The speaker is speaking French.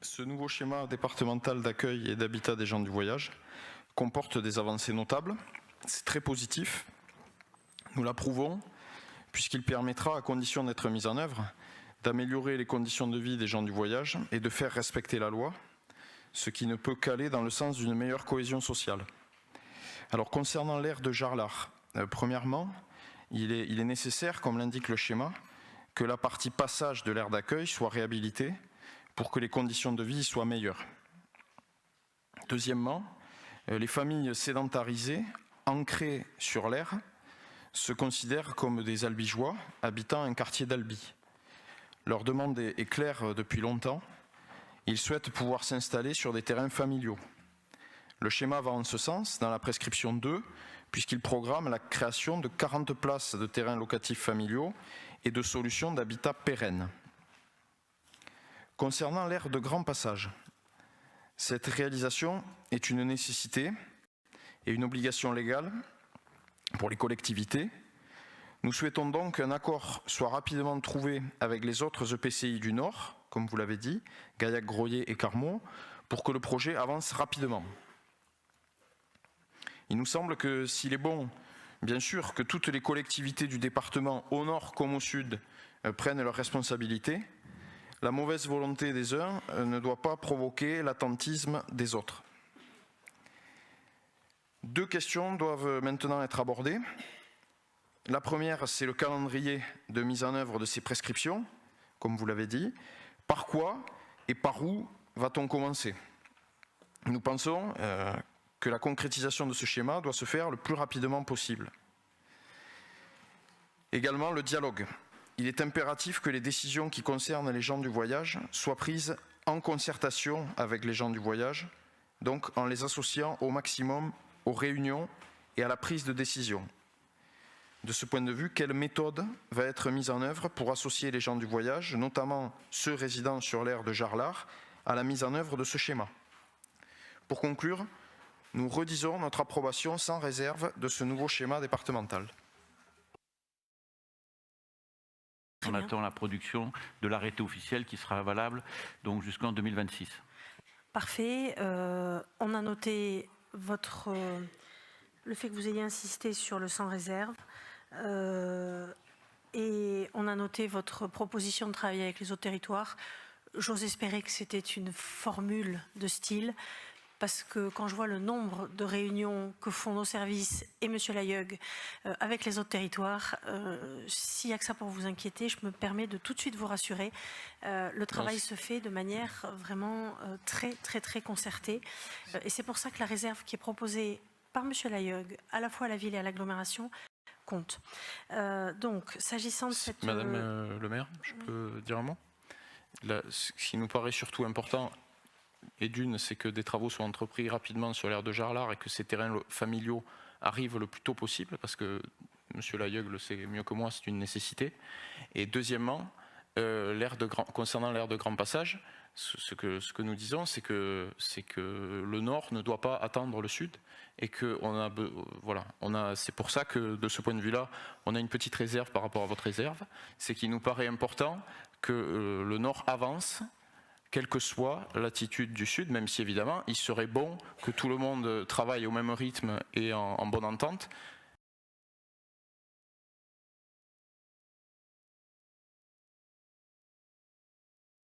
Ce nouveau schéma départemental d'accueil et d'habitat des gens du voyage comporte des avancées notables. C'est très positif. Nous l'approuvons puisqu'il permettra, à condition d'être mis en œuvre, d'améliorer les conditions de vie des gens du voyage et de faire respecter la loi, ce qui ne peut qu'aller dans le sens d'une meilleure cohésion sociale. Alors concernant l'aire de Jarlard, premièrement, il est nécessaire, comme l'indique le schéma, que la partie passage de l'aire d'accueil soit réhabilitée pour que les conditions de vie soient meilleures. Deuxièmement, les familles sédentarisées, ancrées sur l'aire, se considèrent comme des albigeois habitant un quartier d'Albi. Leur demande est claire depuis longtemps. Ils souhaitent pouvoir s'installer sur des terrains familiaux. Le schéma va en ce sens dans la prescription 2, puisqu'il programme la création de 40 places de terrains locatifs familiaux et de solutions d'habitat pérennes. Concernant l'aire de grand passage, cette réalisation est une nécessité et une obligation légale pour les collectivités. Nous souhaitons donc qu'un accord soit rapidement trouvé avec les autres EPCI du Nord, comme vous l'avez dit, Gaillac, Groyer et Carmaux, pour que le projet avance rapidement. Il nous semble que s'il est bon, bien sûr, que toutes les collectivités du département, au nord comme au sud, prennent leurs responsabilités, la mauvaise volonté des uns ne doit pas provoquer l'attentisme des autres. Deux questions doivent maintenant être abordées. La première, c'est le calendrier de mise en œuvre de ces prescriptions, comme vous l'avez dit. Par quoi et par où va-t-on commencer? Nous pensons que la concrétisation de ce schéma doit se faire le plus rapidement possible. Également, le dialogue. Il est impératif que les décisions qui concernent les gens du voyage soient prises en concertation avec les gens du voyage, donc en les associant au maximum aux réunions et à la prise de décision. De ce point de vue, quelle méthode va être mise en œuvre pour associer les gens du voyage, notamment ceux résidant sur l'aire de Jarlard, à la mise en œuvre de ce schéma? Pour conclure, nous redisons notre approbation sans réserve de ce nouveau schéma départemental. On attend la production de l'arrêté officiel qui sera valable donc jusqu'en 2026. Parfait. On a noté le fait que vous ayez insisté sur le sans réserve et on a noté votre proposition de travailler avec les autres territoires. J'ose espérer que c'était une formule de style, parce que quand je vois le nombre de réunions que font nos services et M. Layug avec les autres territoires, s'il n'y a que ça pour vous inquiéter, je me permets de tout de suite vous rassurer. Le travail se fait de manière vraiment très concertée. Et c'est pour ça que la réserve qui est proposée par M. Layug, à la fois à la ville et à l'agglomération, compte. Donc, s'agissant de cette... Madame le maire, je peux dire un mot? Là, ce qui nous paraît surtout important, et d'une, c'est que des travaux soient entrepris rapidement sur l'aire de Jarlard et que ces terrains familiaux arrivent le plus tôt possible, parce que M. Layug le sait mieux que moi, c'est une nécessité. Et deuxièmement, concernant l'aire de grand passage, ce que nous disons, c'est que le nord ne doit pas attendre le sud, et que c'est pour ça que de ce point de vue-là, on a une petite réserve par rapport à votre réserve. C'est qu'il nous paraît important que le nord avance, quelle que soit l'attitude du Sud, même si évidemment il serait bon que tout le monde travaille au même rythme et en bonne entente,